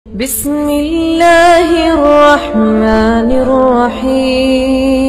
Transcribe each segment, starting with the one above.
بسم الله الرحمن الرحيم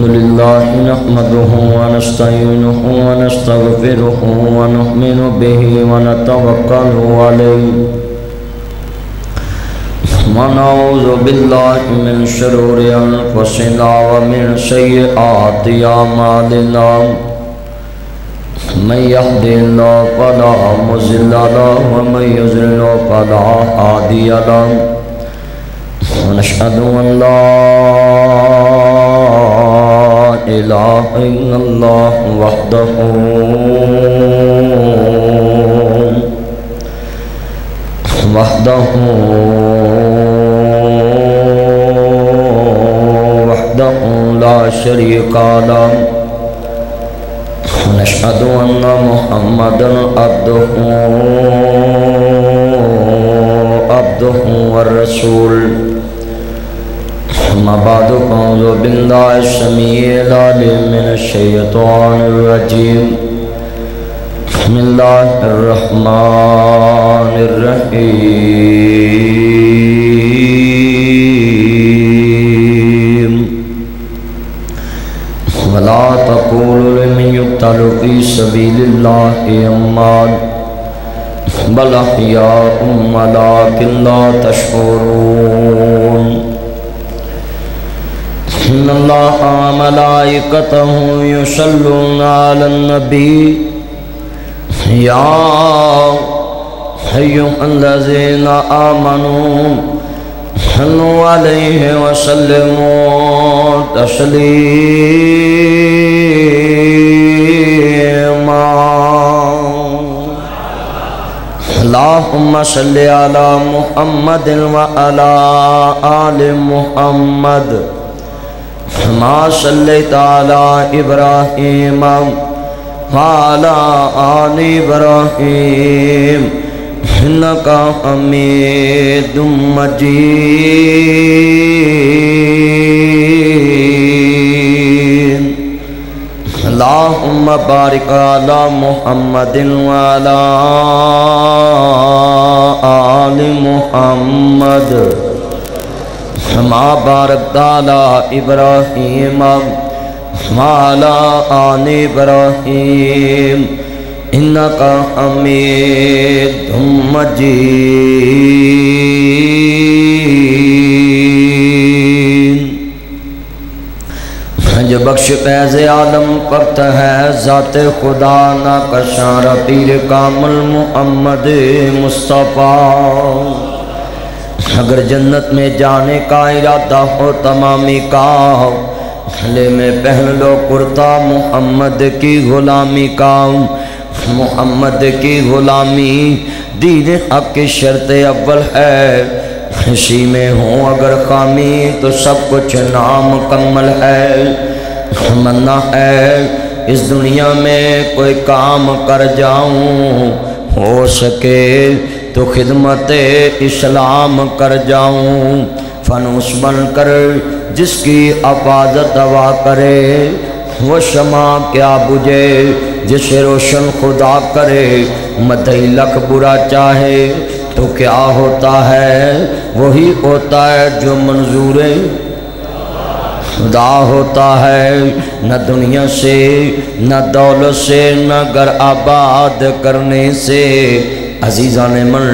الحمدلله نحمده ونستعينه ونستغفره ونؤمن به ونتوكل عليه ونعوذ بالله من شرور أنفسنا ومن سيئات أعمالنا من يهده الله فلا مضل له ومن يضلل فلا هادي له ونشهد أن لا إله إلا الله وحده لا شريك له ونشهد أن محمدا عبده والرسول أما بعد فأعوذ بالله السميع العليم من الشيطان الرجيم بسم الله الرحمن الرحيم ولا تقولوا لمن يقتل في سبيل الله أموات بل أحياء ولكن لا تشعرون إن الله وملائكته يصلون على النبي يا أيها الذين آمنوا صلوا عليه وسلموا تسليما اللهم صل على محمد وعلى آل محمد كما صليت على إبراهيم وعلى آل إبراهيم إنك حميد مجيد اللهم بارك على محمد وعلى آل محمد كما باركت على إبراهيم وعلى آل إبراهيم إنك حميد مجيد جو بخش فیض عالم کرت ہے ذات خدا نا کشار پیر کامل محمد مصطفیٰ اگر جنت میں جانے کا ارادہ ہو تمامی کا گلے میں پہن لو کرتا محمد کی غلامی کا محمد کی غلامی دین حق کی شرط اول ہے اسی میں ہوں اگر خامی تو سب کچھ نامکمل ہے تمنا ہے اس دنیا میں کوئی کام کر جاؤں ہو سکے تو خدمت اسلام کر جاؤں فانوس بن کر جس کی حفاظت دعا کرے وہ شمع کیا بجھے جسے روشن خدا کرے مدعی لکھ برا چاہے تو کیا ہوتا ہے وہی ہوتا ہے جو منظور خدا ہوتا ہے نہ دنیا سے نہ دولت سے نہ گھر آباد کرنے سے عزیزان من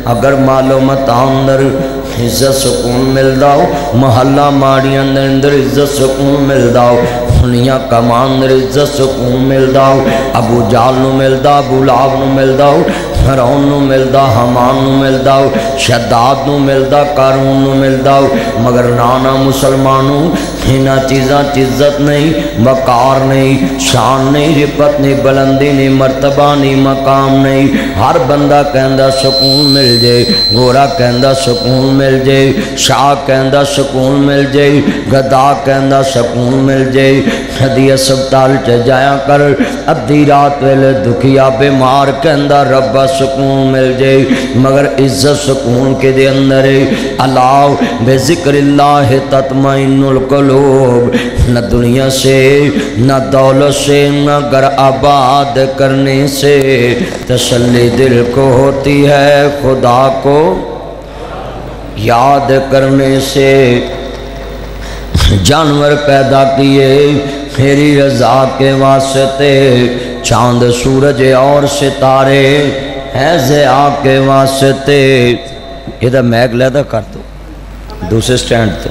اگر معلومات اندر عزت سکون مل داؤ محلہ ماڑیاں اندر عزت سکون مل داؤ دنیا کمان اندر عزت سکون مل داؤ ابو جال نو مل دا ابو لہب نو مل داؤ فرعون نو ملدا حمان نو ملدا شداد نو ملدا قارون نو ملدا مگر نانا مسلمانوں ہنا چیزاں عزت نہیں وقار نہیں شان نہیں رفت نہیں بلندی نہیں مرتبہ نہیں مقام نہیں ہر بندہ کہندا سکون مل جائے گورا کہندا سکون مل جائے شاہ کہندا سکون مل جائے گدا کہندا سکون مل جائے ہدی اسپتال چ جایا کر ادھی رات ویلے دکھیا بیمار کہندا ربا سکون مل جائے مگر عزت سکون کے دے اندر اللہ بے ذکر اللہ تطمئن القلوب نہ دنیا سے نہ دولت سے نہ گھر آباد کرنے سے تسلی دل کو ہوتی ہے خدا کو یاد کرنے سے جانور پیدا کیے میری رضا کے واسطے چاند سورج اور ستارے ہیں ضیاء کے واسطے یہ میک لیدہ کر دو دوسرے سٹینڈ تے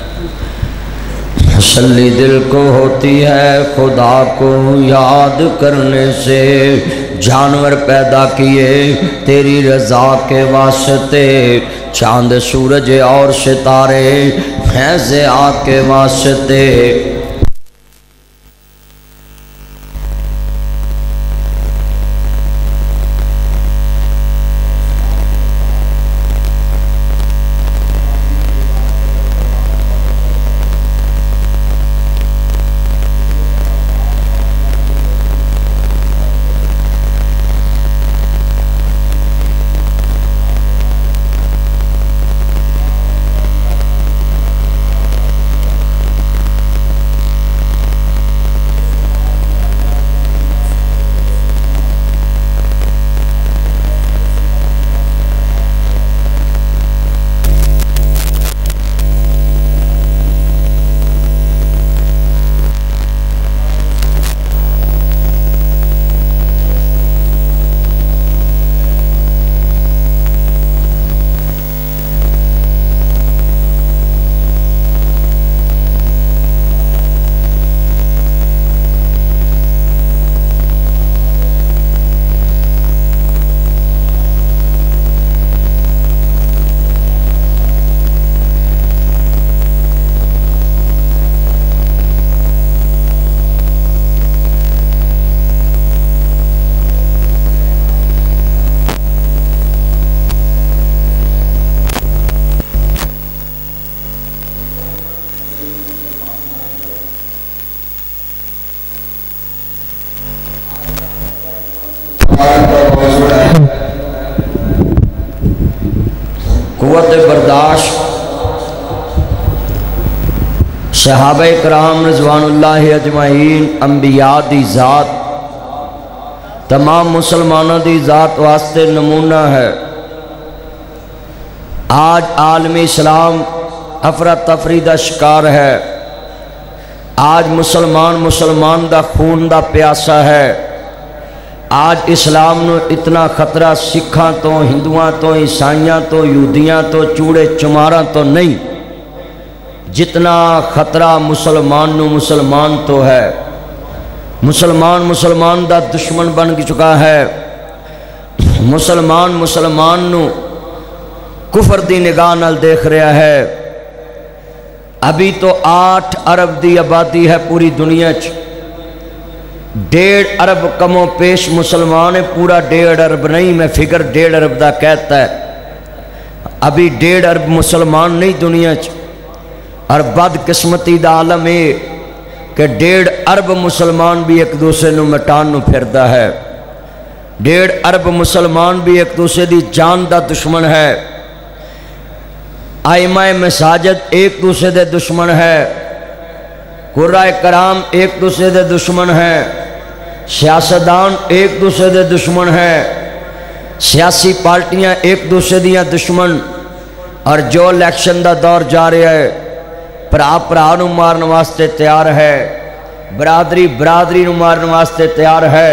تسلی دل کو ہوتی ہے خدا کو یاد کرنے سے جانور پیدا کیے تیری رضا کے واسطے چاند سورج اور ستارے ہیں ضیاء کے واسطے قوت برداشت صحابہ کرام رضوان اللہ اجمعین انبیاء دی ذات تمام مسلمانوں دی ذات واسطے نمونہ ہے آج عالم اسلام افراتفری دا شکار ہے آج مسلمان دا خون دا پیاسا ہے آج اسلام نو اتنا خطرہ سکھاں تو ہندوان تو عیسائیاں تو یہودیاں تو چوڑے چماراں تو نہیں جتنا خطرہ مسلمان تو ہے مسلمان دا دشمن بن چکا ہے مسلمان نو کفر دی نگاہ نال دیکھ رہا ہے ابھی تو 8 ارب دی آبادی ہے پوری دنیا 1.5 ارب کم و پیش مسلمان ہے پورا 1.5 ارب نہیں میں فکر 1.5 ارب دا کہتا ہے ابھی 1.5 ارب مسلمان نہیں دنیا اور بد قسمتی دا عالم ہے کہ 1.5 ارب مسلمان بھی ایک دوسرے نو مٹان نو پھردا ہے 1.5 ارب مسلمان بھی ایک دوسرے دی جان دا دشمن ہے ائمہ مساجد ایک دوسرے دے دشمن ہے قرائے کرام ایک دوسرے دے دشمن ہے سیاستدان ایک دوسرے دے دشمن ہے سیاسی پارٹیاں ایک دوسرے دیاں دشمن اور جو الیکشن دا دور جا رہا ہے ਭਰਾ ਨੂੰ ਮਾਰਨ ਵਾਸਤੇ ਤਿਆਰ ਹੈ, ਬਰਾਦਰੀ ਨੂੰ ਮਾਰਨ ਵਾਸਤੇ ਤਿਆਰ ਹੈ।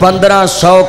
1500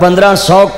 1500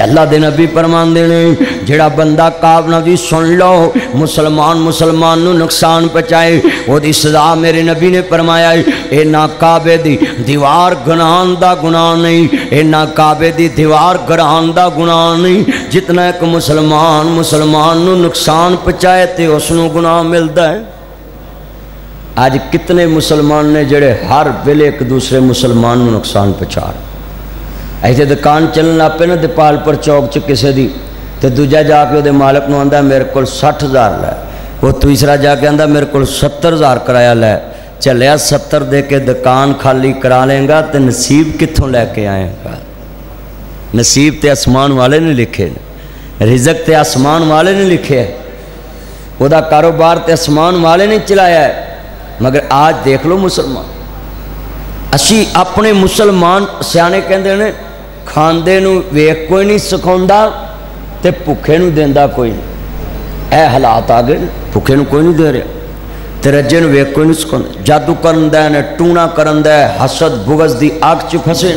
اللہ دے نبی فرماندے نے جڑا بندہ کعبہ دی سن لو مسلمان نو نقصان پہنچائے او دی سزا میرے نبی نے فرمایا اے نہ کعبے دی دیوار گناہن دا گناہ نہیں، اے نہ کعبے دی دیوار گران دا گناہ نہیں، جتنا ایک مسلمان نو نقصان پہنچائے تے اس نو گناہ ملدا ہے۔ آج کتنے مسلمان نے جڑے ہر ویلے ایک دوسرے مسلمان نو نقصان پہنچا رہے، ایسے دکان چلن لگ پے نا دیپال پر چوک چ کسے دی تے دوجا جا کے وہ مالک نو آندا میرے کو 60,000 لے، وہ تیسرا جا کے آندا میرے کو 70,000 کرایہ لے، چلیا 70 دے کے دکان خالی کرا لیں گا تے نصیب کتھوں لے کے آئے گا؟ نصیب تے آسمان والے نے لکھے، رزق تے آسمان والے نے لکھے ہے، وہ دا کاروبار تے آسمان والے نے چلایا ہے۔ مگر آج دیکھ لو مسلمان، اسی اپنے مسلمان سیانے کہندے نے کھاندے نو ویکھ کوئی نہیں سکھوندا تے بھکھے نو دیندا کوئی نہیں۔ اے حالات آ گئے، بھکھے نو کوئی نہیں دے رہا تے رجے نو ویکھ کوئی نہیں سکھوندا، جادو کرندا ہے، ٹونا کرندا ہے، حسد بغض دی آگ چ پھسے۔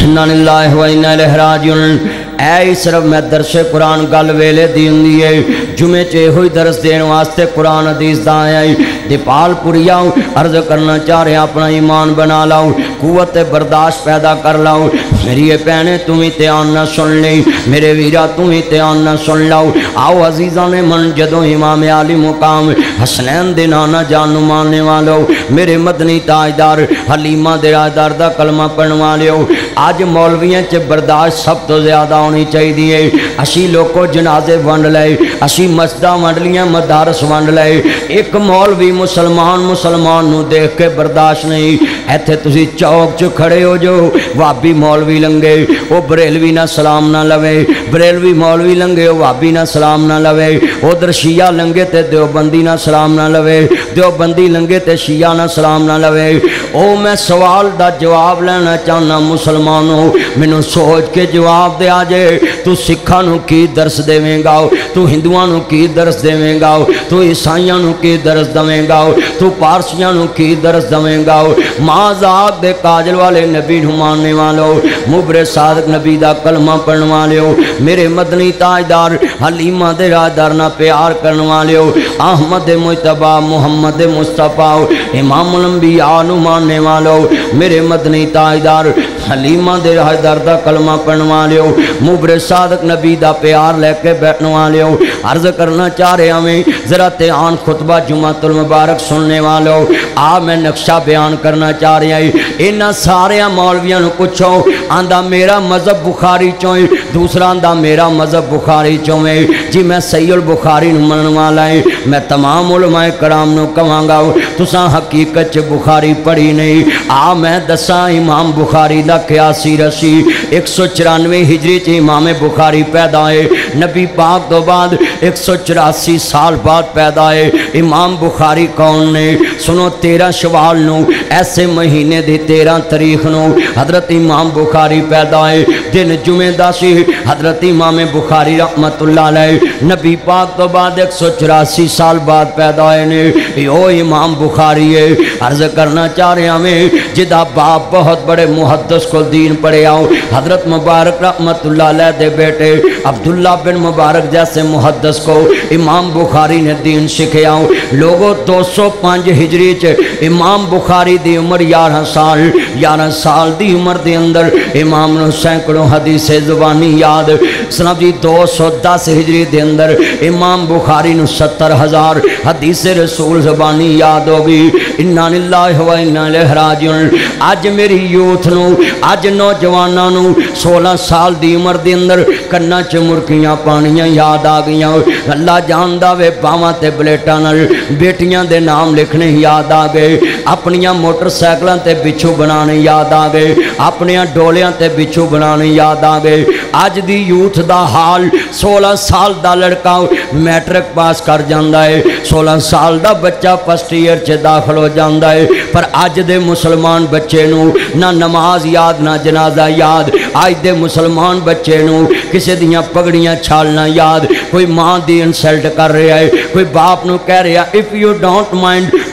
انا للہ و انا الیہ راجعون۔ اے صرف میں درس قرآن گل ویلے دی ہوندی ہے، جمعے چ ہوئی درس دین واسطے قرآن حدیث دا آیا دیپال پوری آؤ، عرض کرنا چاہ رہے اپنا ایمان بنا لاؤ، قوت برداشت پیدا کر لاؤ۔ میری بہنیں تمہیں دھیان نہ سن لیں، میرے ویرا تمہیں دھیان نہ سن لاؤ۔ آؤ عزیزان من جدوں امام علی مقام حسنین دے نانا جان نو ماننے والو، میرے مدنی تاجدار حلیمہ دے رازدار دا کلمہ پڑھن والو، آج مولویاں چ برداشت سب تو زیادہ ہونی چاہیے۔ اسی لوگوں جنازے ونڈ لے، اسی مسجداں ونڈ لیاں، مدارس ونڈ لے، ایک مولوی مسلمان نو دیکھ کے برداشت نہیں۔ ایتھے تسی چوک چ کھڑے ہو جو وابی مولوی لنگے وہ بریلوی نہ سلام نہ لوے، بریلوی مولوی لنگے وہ وابی نہ سلام نہ لوے، ادھر شیعہ لنگے تے دیوبندی نہ سلام نہ لوے، دیوبندی لنگے تے شیعہ نہ سلام نہ لوے۔ او میں سوال دا جواب لینا چاہنا مسلمانوں، مینوں سوچ کے جواب دے آجے، تو سکھاں نو کی درس دیویں گا، تو ہندوؤں نو کی درس دیویں گا، تو عیسائیاں نو کی درس دویں گا، تو پارسیاں نو کی درس دویں گا؟ مازاد دے کاجل والے نبی نو ماننے والو، مبر صادق نبی دا کلمہ پڑھن والو، میرے مدنی تاجدار حلیمہ دے رازدار نہ پیار کرن والو، احمد مجتبی محمد مصطفیٰ امام الانبیاء نو ماننے والو، میرے مدنی تاجدار حلیمہ دے رازدار دا کلمہ پڑھن والو، مبر صادق نبی دا پیار لے کے بیٹھن والو۔ عرض کرنا چاہ رہے ہمیں ذرا تیان خطبہ جمعۃ المبارک سننے والو، میں نقشہ بیان کرنا چاہ رہا ہے۔ انہاں سارے مولویاں نو پوچھو، آندا میرا مذہب بخاری چویں، دوسرا آندا میرا مذہب بخاری چویں، جی میں صحیح البخاری نو منن والا ہے۔ میں تمام علماء کرام نو کہاں گا تساں حقیقت چ بخاری پڑھی نہیں، میں دساں امام بخاری دا قیاسی رسی 194 ہجری چ امام بخاری پیدا ہے، نبی پاک تو بعد 184 سال بعد پیدا ہے۔ امام بخاری کون نے؟ سنو 13 شوال نو ایسے مہینے دی 13 تاریخ نو حضرت امام بخاری پیدا ہے، دن جمعہ دا سی۔ حضرت امام بخاری رحمت اللہ علیہ نبی پاک تو بعد 184 سال بعد پیدا ہے نے، یو امام بخاری ہے۔ عرض کرنا چاہ رہے ہمیں جدا باپ بہت بڑے محدث کو دین پڑھے آؤ، حضرت مبارک رحمت اللہ علیہ دے بیٹے عبداللہ بن مبارک جیسے محدث کو امام بخاری نے دین سکھے آؤ۔ لوگوں 205 ہجری چ امام بخاری دی عمر 11 سال دی عمر دے اندر امام نو سینکڑوں حدیث زبانی یاد۔ سناب جی 210 ہجری دے اندر امام بخاری نو 70,000 حدیث رسول زبانی یاد ہوگی۔ انا للہ و انا الیہ راجعون۔ اج میری یوتھ نو، اج نوجواناں نو 16 سال دی عمر دے اندر کنا چ مرکیاں پانیاں یاد آ گئیاں۔ اللہ جاندا وے باواں تے بلیٹاں نال بیٹیاں دے نام لکھنے یاد آ گئے، اپنیاں موٹر سائیکلاں تے بچھو بنانے یاد آ گئے، اپنیاں ڈولیاں تے بچھو بنانے یاد آ گئے۔ اج دی یوتھ دا حال 16 سال دا لڑکا میٹرک پاس کر جاندا ہے، 16 سال دا بچہ فرسٹ ایئر چ داخل ہو جاندا ہے، پر اج دے مسلمان بچے نو نہ نماز یاد نہ جنازہ یاد۔ اج دے مسلمان بچے نو کسے دیاں پگڑیاں چھالنا یاد، کوئی ماں دی انسلٹ کر رہا ہے، کوئی باپ نو کہہ رہا if you don't mind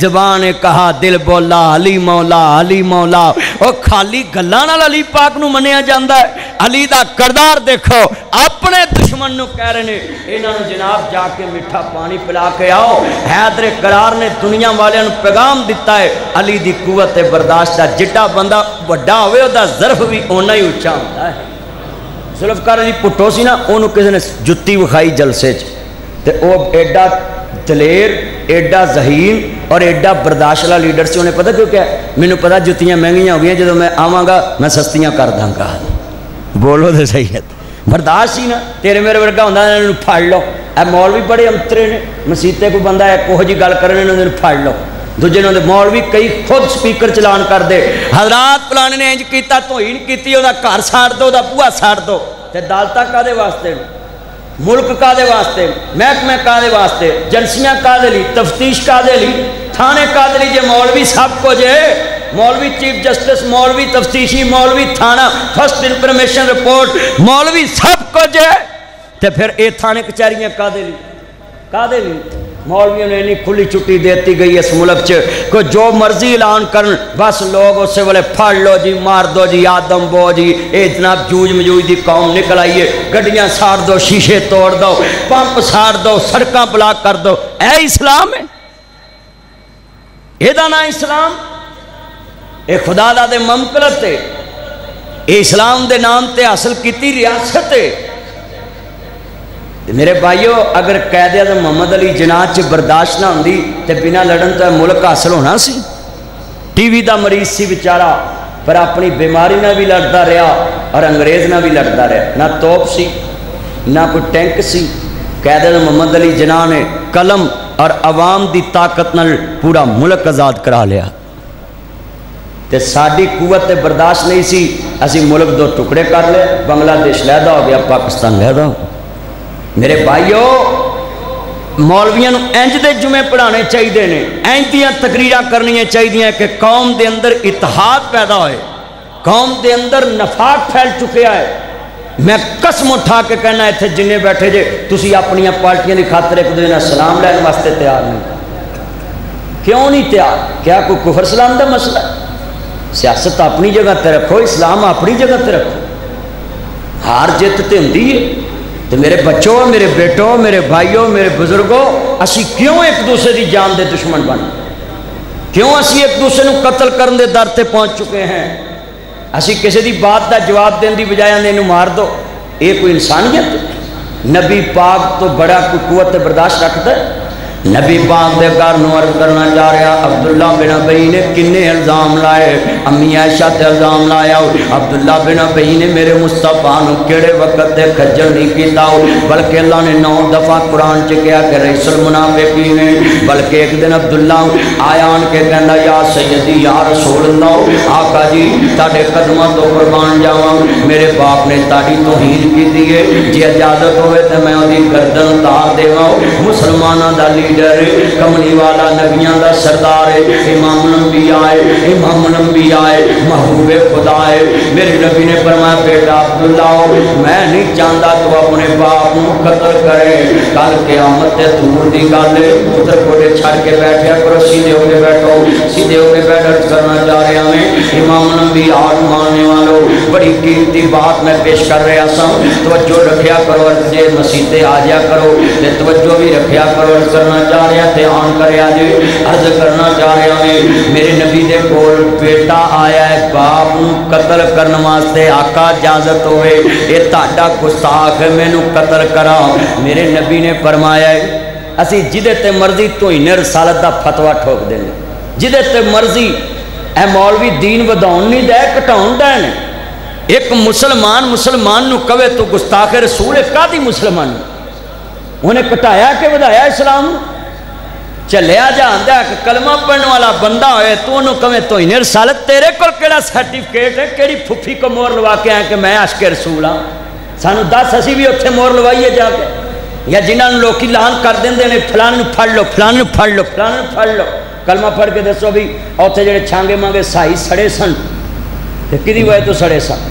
زبان نے کہا دل بولا علی مولا علی مولا. او خالی گلاں نال علی پاک نو منیا جاندا ہے. علی دا کردار دیکھو, اپنے دشمن نو کہہ رہے نے انہاں نو جناب جا کے میٹھا پانی پلا کے آؤ. حیدر کرار نے دنیا والے نو پیغام دیتا ہے علی دی قوت برداشت دا جڈا بندہ بڑا ہوئے او دا ظرف بھی اونا ہی اونچا ہوندا ہے. ذوالفقار علی پٹھو سی نا, انہوں کسی نے جتی وکھائی جلسے چ تے او ایڈا دلیر ایڈا ذہین اور ایڈا برداشت والا لیڈر سی. انہیں پتہ کیوں کیا مینوں پتہ جتیاں مہنگیاں ہو گئی جدوں میں آواں گا میں سستیاں کر داں گا. بولو تے صحیح ہے. برداشت سی نا, تیرے میرے ورگا ہوندا انہاں نوں پھڑ لو. اے مولوی بڑے انترے نے, مسیتے کوئی بندہ ایک کوہ جی گل کرنے انہاں نوں پھڑ لو. دوجے نے مولوی کئی خود سپیکر چلان کر دے, حضرات فلانے نے انج کیتا توہین کیتی, او دا گھر ساڑ دو, دا بوہا ساڑ دو. تے عدالتاں کادے واسطے, ملک کادے واسطے, محکمے کادے واسطے, جنسیاں کادے لی, تفتیش کادے لی, تھانے کادے لی. جے مولوی سب کو جے مولوی چیف جسٹس, مولوی تفتیشی, مولوی تھانہ, فرسٹ انفارمیشن رپورٹ, مولوی سب کو جے تے پھر اے تھانے کچہریاں کادے لی, کادے لی. مولویوں نے نہیں کھلی چھٹی دیتی گئی اس ملک چ کو جو مرضی اعلان کرن بس لوگ اسے والے پھڑ لو جی, مار دو جی, آدم بو جی, اے جناب جوج مجوج دی قوم نکل آئیے, گڈیاں ساڑ دو, شیشے توڑ دو, پمپ ساڑ دو, سڑکاں بلاک کر دو. اے اسلام ہے؟ اے دا نا اسلام؟ اے خدا دا دے مملکت ہے, اے اسلام دے نام تے حاصل کیتی ریاست ہے. میرے بھائیو اگر قائد اعظم محمد علی جناح چ برداشت نہ ہوندی تے بنا لڑن تو ملک حاصل ہونا سی. ٹی وی دا مریض سی بیچارہ, پر اپنی بیماری نہ بھی لڑتا رہا اور انگریز نہ بھی لڑتا رہا. نہ توپ سی نہ کوئی ٹینک سی. قائد اعظم محمد علی جناح نے قلم اور عوام دی طاقت نال پورا ملک آزاد کرا لیا. تے ساڈی قوت برداشت نہیں سی, اسی ملک دو ٹکڑے کر لے, بنگلہ دیش علیحدہ ہو گیا, پاکستان علیحدہ ہو. میرے بھائیو مولویاں نو انج دے جمعے پڑھانے چاہیے نے, انج دیاں تقریراں کرنیاں چاہیے کہ قوم دے اندر اتحاد پیدا ہوئے, قوم دے اندر نفاق پھیل چکیا ہے. میں قسم اٹھا کے کہنا ایتھے جنہیں بیٹھے جے تسی اپنیاں پارٹیاں دی خاطر ایک دوسرے نال سلام لین واسطے تیار نہیں. کیوں نہیں تیار؟ کیا کوئی کفر اسلام دا مسئلہ ہے؟ سیاست اپنی جگہ تے رکھو, اسلام اپنی جگہ تے رکھو. ہار جت تے ہوندی ہے. تو میرے بچوں, میرے بیٹوں, میرے بھائیوں, میرے بزرگوں, اسی کیوں ایک دوسرے دی جان دے دشمن بن, کیوں اسی ایک دوسرے نو قتل کرن دے در تے پہنچ چکے ہیں. اسی کسی دی بات دا جواب دین دی بجائے انہوں مار دو. یہ کوئی انسانیت؟ نبی پاک تو بڑا کوئی قوت برداشت رکھتا ہے. نبی پاک دے گھر نو عرض کرنا چاہ رہا, عبداللہ بن ابی نے کنے الزام لائے, امی عائشہ تے الزام لایا. عبداللہ بن ابی نے میرے مصطفیٰ نو کیڑے وقت تے کھجل نہیں کیتا, بلکہ اللہ نے 9 دفعہ قرآن چ کہا کہ رئیس المنافقین ہے. بلکہ ایک دن عبداللہ آیا آن کے کہنا یا سیدی یا رسول اللہ, آقا جی تاڑے قدمہ تو قربان جاواں, میرے باپ نے تاڑی توہین کی دیئے, جی اجازت ہوئے تے میں اودی گردن اتار دیواں. مسلماناں دا لیڈر کملی والا, نبیاں دا سردار ہے, امام الانبیاء ہے, امام الانبیاء ہے, محبوب خدا ہے. میرے نبی نے فرمایا بیٹا عبداللہ میں نہیں چاہتا تو اپنے باپ کو قتل کرے, کل قیامت تے دور دی گل ہے. پتر کوڑے چھڑ کے بیٹھیا کرو, سیدھے ہو کے بیٹھو, سیدھے ہو کے بیٹھ کرنا چاہ رہا میں. امام الانبیاء ماننے والوں بڑی قیمتی بات میں پیش کر رہا سا, توجہ رکھیا کرو, جے مسیتے آ جا کرو تے توجہ بھی رکھیا کرو. کرنا چاہ رہا تے آن کریا جی, عرض کرنا چاہ رہا میں. میرے نبی دے کول بیٹا آیا ہے باپ نو قتل کرنے واسطے, آقا اجازت ہوئے اے تہاڈا گستاخ ہے مینوں قتل کرا. میرے نبی نے فرمایا ہے اسی جدے تے مرضی توہین رسالت دا فتویٰ ٹھوک دیں, جدے تے مرضی. اے مولوی دین وداؤن نہیں دے کٹاؤن دے نے. ایک مسلمان نو کہے تو گستاخ رسول ہے, کادی مسلمان انہیں کٹایا کہ ودایا اسلام چلیا جاندا ہے کہ کلمہ پڑھنے والا بندہ ہوئے تو انہوں کہے تو انہیں رسالت تیرے کل کیڑا سرٹیفکیٹ ہے, کیڑی پھپھی کو مور لوا کے آئے کہ میں عاشق رسول ہاں. سانو 10 اسی بھی اتھے مور لوائیے جا کے, یا جنہاں نے لوکی لان کر دیں نے فلانے پھڑ لو, فلانے پھڑ لو, فلانے پھڑ لو. کلمہ پڑھ کے دسو بھی اتھے جڑے چھانگے مانگے سائی سڑے سن تے کدی وجہ تو سڑے سن,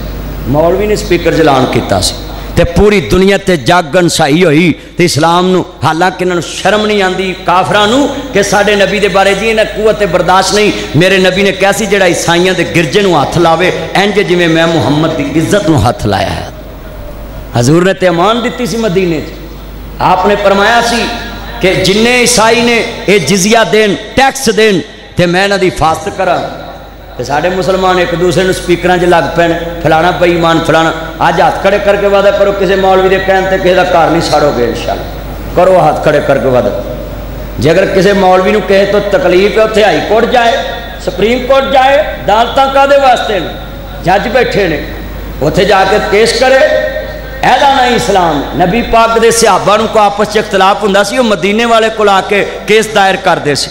مولوی نے سپیکر چلان کیتا سی. تے پوری دنیا تے جاگن سائی ہوئی تے اسلام نو حالانکہ انہوں شرم نہیں آندی کافرانو کہ ساڑے نبی دے بارے جی انہیں قوت برداشت نہیں. میرے نبی نے کیسی جڑا عیسائیاں دے گرجے نو ہاتھ لاوے انج جی میں محمد دی عزت نو ہاتھ لایا ہے. حضور نے تے امان دیتی سی مدینے چ. آپ نے فرمایا سی کہ جنہیں عیسائی نے اے جزیہ دین ٹیکس دین تے میں نہ دی حفاظت کرا. تے ساڑے مسلمان ایک دوسرے نے سپیکراں 'چ لگ پین فلانا بے ایمان فلانا. اج ہاتھ کھڑے کر کے وعدہ کرو کسی مولوی دے کہن تے کسی دا گھر نہیں ساڑو گے انشاءاللہ. کرو ہاتھ کھڑے کر کے وعدہ. جے اگر کسی مولوی نو کہے تو تکلیف ہے اتنے ہائی کورٹ جائے سپریم کورٹ جائے عدالتاں کادے واسطے جج بیٹھے نے اتنے جا کے کیس کرے. ایدا نہیں اسلام. نبی پاک دے صحابہ نو کو آپس اختلاف ہوندا سی وہ مدینے والے کو آ کے کیس دائر کر دے سی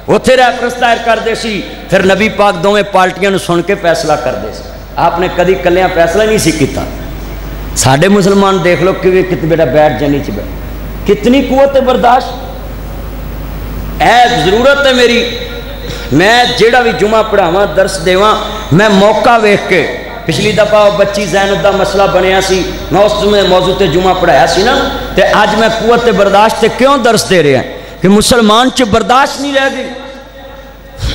اتنے ریفرنس دائر کر دے سی. پھر نبی پاک دونوں پارٹیاں نو سن کے فیصلہ کر دے سی. آپ نے کدی کلیاں فیصلہ نہیں سی کیتا. ساڈے مسلمان دیکھ لو کہ کتنے بیٹا بیٹھ جانی چ بیٹھ کتنی قوت برداشت. اے ضرورت ہے میری میں جیڑا بھی جمعہ پڑھاواں درس دیواں میں موقع ویکھ کے پچھلی دفعہ بچی زینب دا مسئلہ بنیا سی میں اس میں موضوع تے جمعہ پڑھایا سی نا تے آج میں قوت برداشت تے کیوں درس دے رہے ہیں کہ مسلمان چ برداشت نہیں رہ گئی.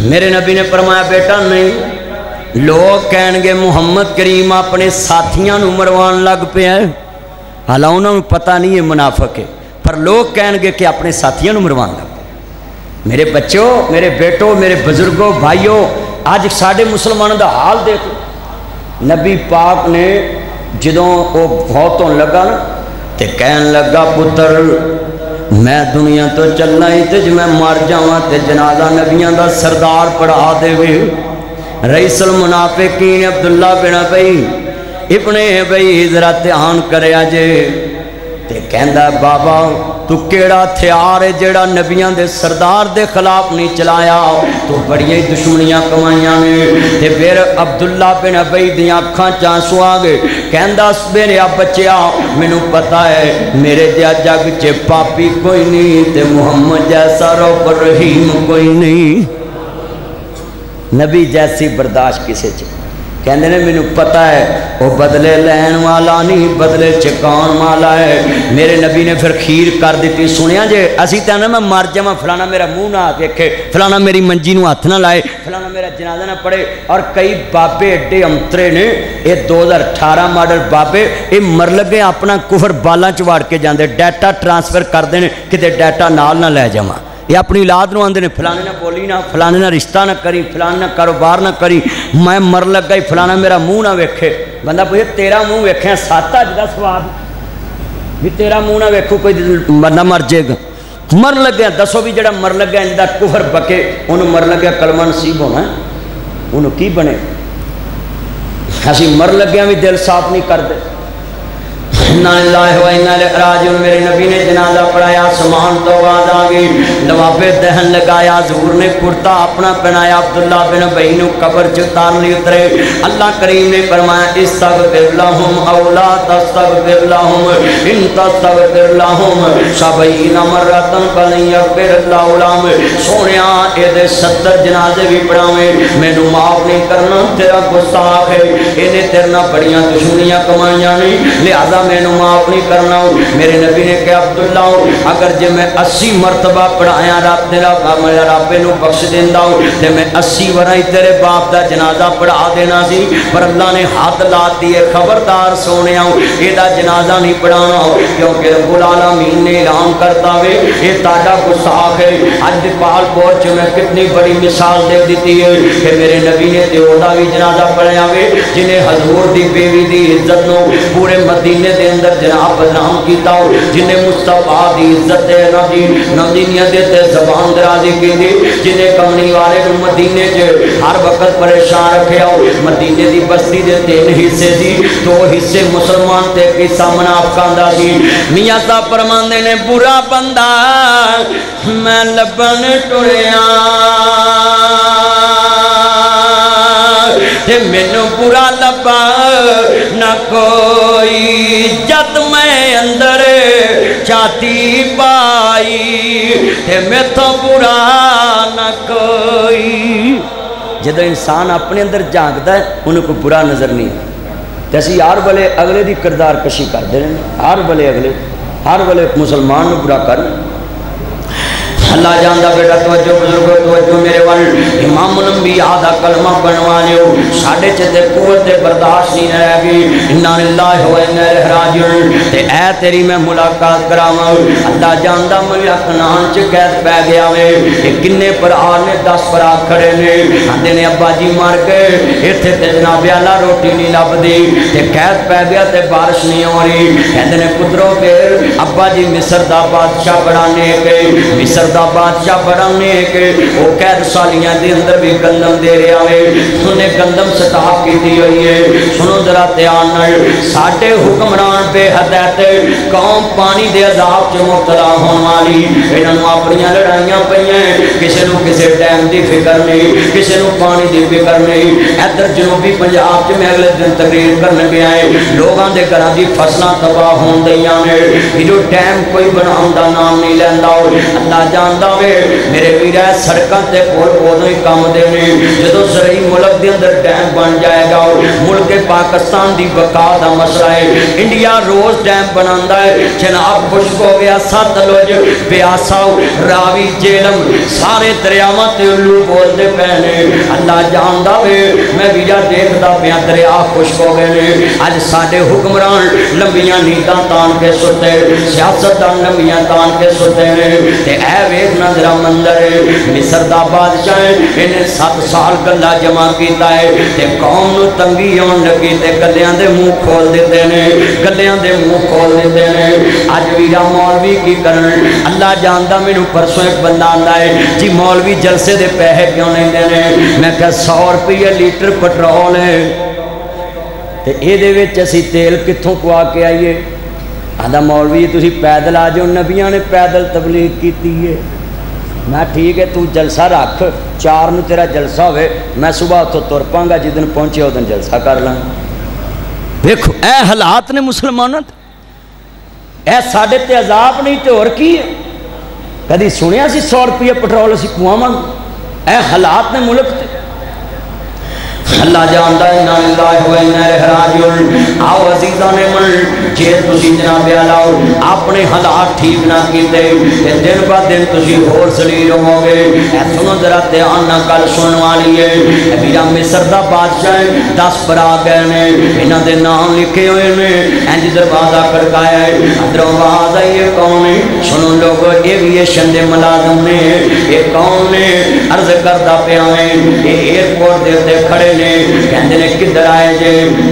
میرے نبی نے فرمایا بیٹا نہیں لوگ کہن گے محمد کریم اپنے ساتھیاں نو مروان لگ پہ ہیں. حالانکہ انہوں نے پتہ نہیں ہے منافق ہے پر لوگ کہن گے کہ اپنے ساتھیاں نو مروان لگ پہ. میرے بچوں میرے بیٹوں میرے بزرگوں بھائیوں آج ساڑے مسلمانوں دا حال دیکھو. نبی پاک نے جدوں وہ بہتوں لگا نا تے کہن لگا پتر میں دنیا تو چلنا ہی تے جو میں مار جاواں تے جنازہ نبیاں دا سردار پڑھا دے وے. رئیس المنافقین عبداللہ بن ابی ابن ابی ذرا دھیان کریا جے تے کہندا بابا تو کیڑا ہتھیار ہے جیڑا نبیاں دے سردار دے خلاف نہیں چلایا تو بڑی دشمنیاں کمائیاں نے. تے پھر عبداللہ بن ابی دیاں اکھاں چ آنسو آ گئے. کہندا میرے بچیا مینوں پتہ ہے میرے دیا جگ چ پاپی کوئی نہیں تے محمد جیسا رب رحیم کوئی نہیں. نبی جیسی برداشت کسے چ کہندے نے مینوں پتہ ہے وہ بدلے لین والا نہیں بدلے چکان والا ہے. میرے نبی نے پھر خیر کر دیتی. سنیا جے اسی تے نا میں مر جاواں فلانا میرا منہ نہ دیکھے فلانا میری منجی نو ہاتھ نہ لائے فلانا میرا جنازہ نہ پڑھے. اور کئی بابے ایڈے امترے نے یہ 2018 ماڈل بابے یہ مر لگے اپنا کفر بالاں چ واڑ کے جاندے ڈیٹا ٹرانسفر کرتے ہیں کتے ڈیٹا نال نہ لے جاواں. یہ اپنی اولاد نو آندے نے فلانے نہ بولی نہ فلانے نہ رشتہ نہ کری فلانے نہ کاروبار نہ کری میں مر لگ گئی فلانا میرا منہ نہ ویکھے. بندہ پوچھے تیرا منہ ویکھے سات اج دا سواد بھی تیرا منہ نہ ویکھو کوئی بندہ مر جائے گا. مر لگیا دسو بھی جڑا مر لگیا جدا کفر بکے انہوں مر لگیا کلمہ نصیب ہونا ہے انہوں کی بنے. اسی مر لگیا بھی دل صاف نہیں کرتے. اِنَّا لِلَّهِ وَإِنَّا إِلَيْهِ رَاجِعُونَ. میرے نبی نے جنازہ پڑھایا سامان تو آواز آ گئی لوابے دہن لگایا حضور نے کرتا اپنا پہنایا عبداللہ بن ابی نو قبر چ اتار لی اترے. اللہ کریم نے فرمایا استغفر لهم او لا تستغفر لهم ان تستغفر لهم 70 مرۃ فلن یغفر اللہ لهم. سونیا اے دے 70 جنازے بھی پڑھاویں مینوں معاف نہیں کرنا تیرا گستاخ ہے اینے تیرے نال بڑیاں دشمنیاں کمائیاں نے لہذا مینوں معاف نہیں کرنا. میرے نبی نے کہا عبداللہ اگر جے میں 80 مرتبہ پڑھایا رب تیرا رب نو بخش دیندا تے میں 80 ورائی تیرے باپ دا جنازہ پڑھا دینا سی پر اللہ نے ہاتھ لا دیے خبردار سونیا اے دا جنازہ نہیں پڑھانا کیونکہ رب العالمین نے اعلان کرتا وے اے تاڈا گستاخ ہے. اج پال پہنچ میں کتنی بڑی مثال دے دیتی ہے کہ میرے نبی نے تے اودا بھی جنازہ پڑھایا وے جنہیں حضور دی بیوی دی عزت نو پورے مدینے دے اندر جناب بدنام کیتا ہو جنہیں مصطفیٰ دی عزت دے نمدینیت دے زبان درازی کی دی جنہیں کمنی والے مدینے کے ہر وقت پریشان رکھے ہو. مدینے دی بستی دے 3 حصے دی 2 حصے مسلمان تے قصہ منافقان دا سی. میاں صاحب فرماندے نے برا بندہ میں لبن ٹریا تے مینوں برا لبا نہ کوئی جد میں اندر چاتی پائی تے میں تو برا نہ کوئی. جدو انسان اپنے اندر جھانکدا ہے انہوں کو برا نظر نہیں تو اسی ہر ویلے اگلے دی کردار کشی کرتے ہیں، ہر ویلے اگلے ہر ویلے مسلمان نو برا کر اللہ جاندا بیٹا توجہ بزرگو توجہ میرے ول امام الانبیاء دا کلمہ بنوا لیو ساڈے چ تے قوت برداشت نہیں رہ گئی انا للہ و انا الیہ راجعون تے اے تیری میں ملاقات کراواں اللہ جاندا میں کنان چ قید پہ گیا وے تے کنے پرا نے 10 پرا کھڑے نے آندے نے ابا جی مر گئے ایتھے تے جناب اعلی روٹی نہیں لبدی تے قید پہ گیا تے بارش نہیں ہو رہی کہندے نے پترو پھر ابا جی مصر دا بادشاہ بنانے کے مصر دا بادشاہ بنانے کے وہ قید سالیاں دے اندر بھی گندم دے رہا ہے سنے گندم سٹاپ کی دی ہوئی ہے سنو ذرا دھیان نال ساڈے حکمران بے ہدایت قوم پانی دے عذاب چ مبتلا ہون والی انہاں نوں اپنی لڑائیاں پئیاں کسے نوں کسے ٹائم دی فکر نہیں کسے نوں پانی دی فکر نہیں ادھر جنوبی پنجاب چ میں اگلے دن تقریر کرن گیا ہے لوگاں دے گھراں دی فصلاں تباہ ہون دیاں نے جو ٹائم کوئی بناؤن دا نام نہیں لیندا اللہ جاندا وے میرے ویرا سڑکاں تے پول اودوں ہی کم دے نے جدوں زرعی ملک دے اندر ڈیم بن جائے گا ملک پاکستان دی بقا دا مسئلہ ہے انڈیا روز ڈیم بناندا ہے جناب خشک ہو گیا ستلج بیاسا راوی جیلم سارے دریاواں تے الو بولدے پے نے اللہ جاندا وے میں ویرا دیکھدا پیا دریا خشک ہو گئے نے اج ساڈے حکمران لمبیاں نینداں تان کے ستے سیاستدان لمبیاں تان کے ستے نے تے اے ویکھنا ذرا منظر مصر دا بادشاہ انہیں 7 سال گلا جمع کیتا ہے تے قوم نو تنگی آن لگی تے گلیاں دے منہ کھول دیتے نے گلیاں دے منہ کھول دیتے نے اج ویرا مولوی کی کرن اللہ جاندا مینوں پرسوں ایک بندہ آندا ہے جی مولوی جلسے دے پیسے کیوں نہیں دینے میں کہ 100 روپے لیٹر پٹرول ہے تے اے دے وچ اسی تیل کتھوں پوا کے آئیے آدھا مولوی تسی پیدل آ جاؤ نبیاں نے پیدل تبلیغ کیتی ہے میں ٹھیک ہے تو جلسہ رکھ 4 نو تیرا جلسہ ہوئے میں صبح تو تر پاں گا جدن پہنچے ادن جلسہ کر لیں دیکھو اے حالات نے مسلمانوں اے ساڈے تے عذاب نہیں تے اور کی ہے کدی سنیا سی 100 روپے پٹرول اسی پواواں اے حالات نے ملک تے اللہ جاندا ہے انا للہ و انا الیہ راجعون آؤ عزیزان من جے تسی جناب اعلی اپنے حالات ٹھیک نہ کیتے تے دن با دن تسی ہور ذلیل ہو گے اے سنو ذرا دھیان نال گل سنن والی ہے میرا مصر دا بادشاہ 10 برا گئے نے انہاں دے نام لکھے ہوئے نے انج دروازہ کھڑکایا ہے اندروں آواز آئی ہے کون ہے سنو لوگو ایویشن دے ملازم نے یہ کون نے عرض کردا پیا ہے یہ ایئرپورٹ دے تے کھڑے نے کہندے نے کدھر آئے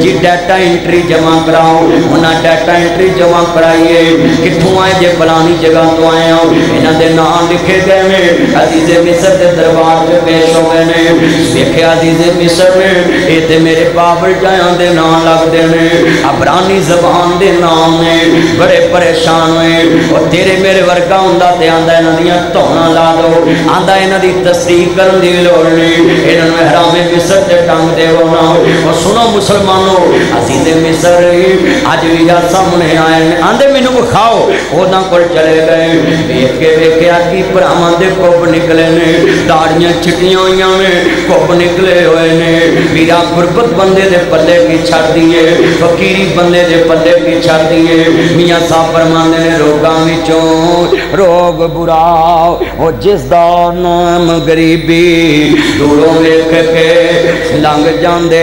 جی ڈیٹا انٹری جمع کراؤ انہاں ڈیٹا انٹری جمع کرائیے کتھوں آئے جے فلانی جگہ تو آئے ہو انہاں دے نام لکھے گئے نے عزیز مصر دے دربار تے پیش ہو گئے نے دیکھے عزیز مصر نے اے تے میرے بابل جایاں دے نام لگ دے نے عبرانی زبان دے نام نے بڑے پریشان ہوئے اور تیرے میرے ورگا ہوندا تے آندا انہاں دیاں توہاں لا دو آندا انہاں دی تصدیق کرن دی لوڑ نہیں انہاں نوں احرام مصر تے ٹنگ دے ہونا اور سنو مسلمانوں عزیز مصر اج ویرا سامنے آئے آندے مینوں بکھاؤ انہاں کول چلے گئے ویکھ کے ویکھیا کہ بھراواں دے کب نکلے نے داڑیاں چھٹیاں ہوئیاں نے کب نکلے ہوئے نے ویرا غربت بندے دے پلے کی چھڑ دیے فقیری بندے دے پلے کی چھڑ دیے میاں صاحب فرماندے نے روگاں وچوں روگ برا او جس دا نام غریبی دوروں ویکھ کے لنگ جاندے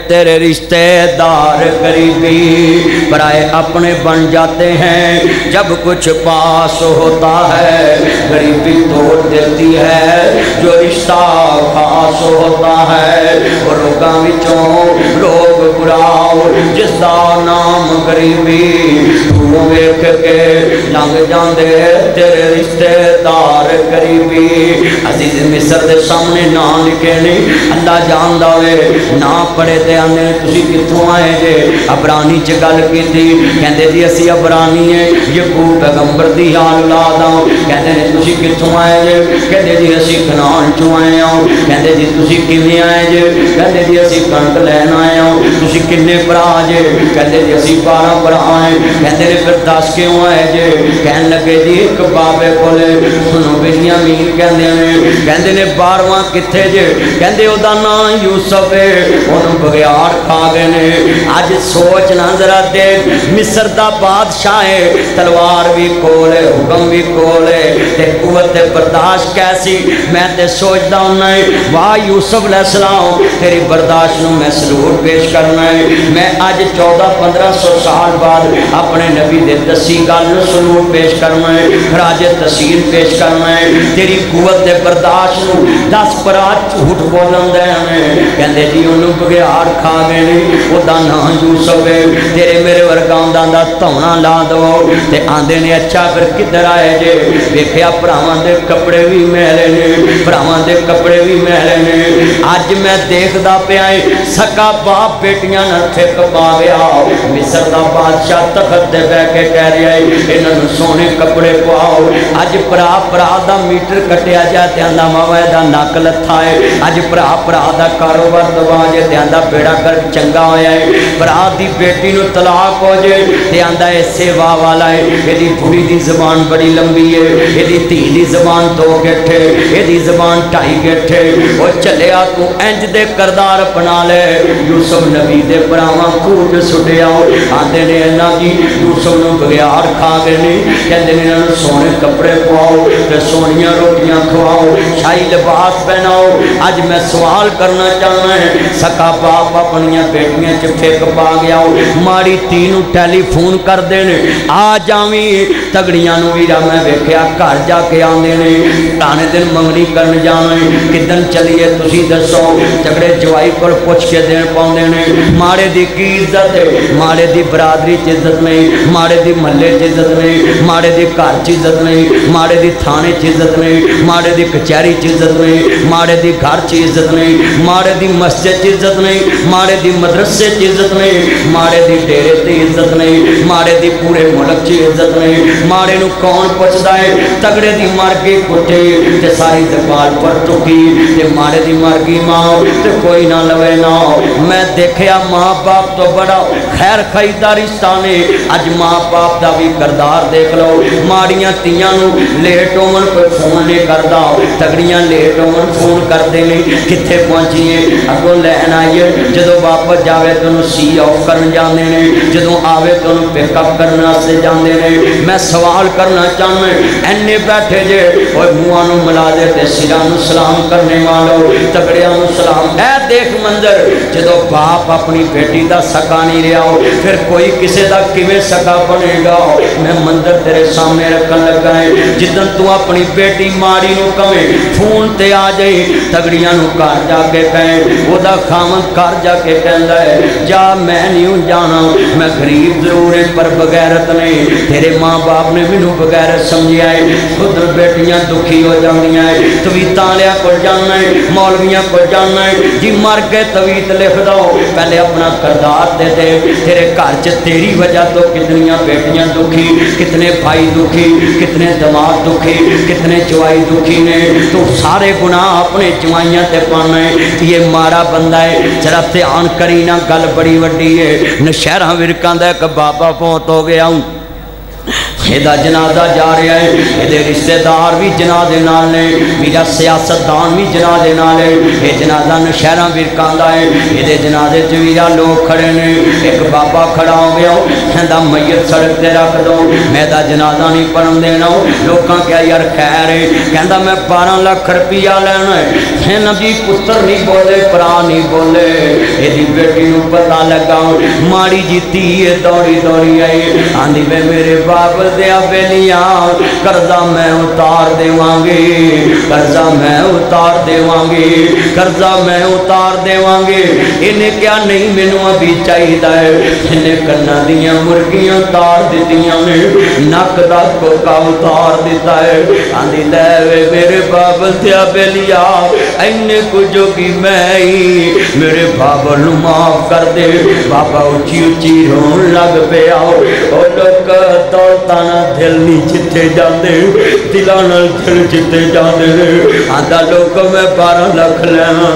تیرے رشتے دار غریبی برائے اپنے بن جاتے ہیں جب کچھ پاس ہوتا ہے غریبی توڑ دیتی ہے جو رشتہ خاص ہوتا ہے اور روگاں وچوں روگ براؤ جس دا نام غریبی تو ویکھ کے لنگ جاندے تیرے رشتے دار غریبی عزیز مصر دے سامنے نام لکھے نہیں اللہ جاندا وے نہ پڑھے تے آندے تسی کتھوں آئے جے عبرانی چ گل کیتی کہندے جی اسی عبرانی ہے یعقوب پیغمبر دی اولاد ہاں کہندے نے تسی کتھوں آئے جے کہندے جی اسی کنعان چوں آئے ہاں کہندے جی تسی کیویں آئے جے کہندے جی اسی کنک لین آئے ہاں تسی کنے بھرا جے کہندے جی اسی 12 بھرا ہیں کہندے نے پھر 10 کیوں آئے جے کہن لگے جی ایک بابے کولے انہوں بنیامین کہندے نے 12واں کتھے جے کہندے او دا نام یوسف ہے انہوں بغیار کھا گئے نے اج سوچنا ذرا دے مصر دا بادشاہ ہے تلوار بھی کول ہے حکم بھی کول ہے تے قوت برداشت کیسی میں تے سوچدا ہوں واہ یوسف علیہ السلام تیری برداشت نو میں سلوٹ پیش کرنا ہے میں اج 1400-1500 سال بعد اپنے نبی دے دسی گل نو سلوٹ پیش کرنا ہے راج تسیر پیش کرنا ہے تیری قوت دے برداشت نو 10 پرات جھوٹ بولن دے کہندے جی انہوں بغیار کھا گئے نے او دا نام یوسف ہے تیرے میرے ورگاں دا تونا لا دو تے آندے نے اچھا پھر کدھر آئے جے ویکھیا بھراواں دے کپڑے بھی میلے نے بھراواں دے کپڑے بھی میلے نے اج میں دیکھدا پیا سکا باپ بیٹیاں نال ٹھیک پا گیا مصر دا بادشاہ تخت تے بیٹھ کے کہہ رہا ہے انہاں نوں سونے کپڑے پاؤ اج بھرا دا میٹر کٹیا جا تے آندا ماوا دا نک لتھا ہے اج بھرا دا کاروبار دبا جے تے آندا بیڑا کر چنگا ہویا ہے بھرا دی بیٹی نو طلاق ہو جے تے آندا اے سیوا والا ہے ایدی بڑی دی زبان بڑی لمبی ہے ایدی دھی دی زبان 2 گٹھے ایدی زبان 2.5 گٹھے او چلیا تو انج دے کردار اپنا لے یوسف نبی دے بھراواں کوٹ سٹیا آندے نے انہاں دی یوسف نو بغیار کھا گئے نے کہندے نے انہاں نوں سونے کپڑے پاؤ تے سونیاں روٹیاں کھواؤ شاہی لباس پہناؤ اج میں سوال کرنا چاہنا ہے سکا باپ اپنیاں بیٹیاں چ پھک پا گیا ماڑی تی نو ٹیلی فون کر دے نے آ جاویں تگڑیاں نو ویرا میں ویکھیا گھر جا کے آندے نے تانے دن منگنی کرن جاویں کدن چلیے تسی دسو جگڑے جوائی کول پوچھ کے دین پاؤندے نے ماڑے دی کی عزت ہے ماڑے دی برادری چ عزت نہیں ماڑے دی محلے چ عزت نہیں ماڑے دی گھر چ عزت نہیں ماڑے دی تھانے چ عزت نہیں ماڑے دی کچہری چ عزت نہیں ماڑے دی گھر چ عزت نہیں ماڑے دی مسجد چ عزت نہیں ماڑے دی مدرسے چ عزت نہیں ماڑے دی ڈیرے تے عزت نہیں ماڑے دی پورے ملک چ عزت نہیں ماڑے نو کون پوچھدا ہے تگڑے دی مر گئی کٹے تے ساری دکان پر ٹکی تے ماڑے دی مر گئی ماں تے کوئی نہ لوے نہ میں دیکھیا ماں باپ تو بڑا خیر خریدار رشتہ نے اج ماں باپ دا بھی کردار دیکھ لو ماڑیاں تیاں نو لیٹ ہون کوئی فون نہیں کردا تگڑیاں لیٹ ہون فون کردے نے کتھے پہنچیے اگوں لین آئیے جدوں واپس جاوے تو انہوں سی آف کرن جاندے نے جدوں آوے تو انہوں پیک اپ کرنا سے جاندے نے میں سوال کرنا چاہوں اینے بیٹھے جے اور موانو ملا دے تے سرانو سلام کرنے والو تگڑیانو سلام اے دیکھ منظر جدوں باپ اپنی بیٹی دا سکا نہیں رہا ہو پھر کوئی کسے دا کیویں سکا بنے گا میں منظر تیرے سامنے رکھن لگا ہے جدن تو اپنی بیٹی ماڑی نو کہیں فون تے آ جائے تگڑیانو کار جا کے کہیں وہ دا خامد کار جا کے کہندا ہے جا میں نہیں جانا میں غریب ضرور ہے پر بغیرت نہیں تیرے ماں باپ نے مینوں بغیرت سمجھیا ہے خود بیٹیاں دکھی ہو جاندیاں ہیں تویتاں لیا کو جاننا ہے مولویاں کو جاننا ہے جی مر کے تویت لکھ دو پہلے اپنا کردار دے دے تیرے گھر چ تیری وجہ تو کتنیاں بیٹیاں دکھی کتنے بھائی دکھی کتنے دماغ دکھی کتنے جوائی دکھی نے تو سارے گناہ اپنے جوائیاں تے پانا ہے یہ مارا بندہ ہے ذرا دھیان کری نہ گل بڑی وڈی ہے نشہراں ورکاں دا ایک بابا فوت ہو گیا یہ جنازہ جا رہا ہے یہ رشتہ دار بھی جنازے نال نے میرا سیاستدان بھی جنازے نال ہے یہ جنازہ نشہراں ورکاں دا ہے یہ جنازے چ ویرا لوگ کھڑے نے ایک بابا کھڑا ہو گیا کہندا میت سڑک تے رکھ دو میں دا جنازہ نہیں پڑھن دینا لوکاں کیا یار خیر ہے کہندا میں 12 لاکھ روپیہ لینا ہے نبی پتر نہیں بولے پرا نہیں بولے یہ بیٹی نو پتہ لگا ماڑی جی تھی دوڑی دوڑی آئی آندی میں میرے باپ دیا بیلیاں قرضہ میں اتار دیوانگی قرضہ میں اتار دیوانگی قرضہ میں اتار دیوانگی انہیں کیا نہیں مینوں ابھی چاہیے ہے انہیں کرنا دیاں مرگیاں اتار دیتیاں نے نک دا کوکا اتار دیتا ہے آندی لے میرے باپ دیا بیلیاں اینے کچھو کی میں ہی میرے بابا نو معاف کر دے بابا اچھی اچھی رون لگ پہ آؤ اور لوگ دولتانا دل نہیں جتے جاندے دلانا دل جتے جاندے آدھا لوگ میں 12 لاکھ لینا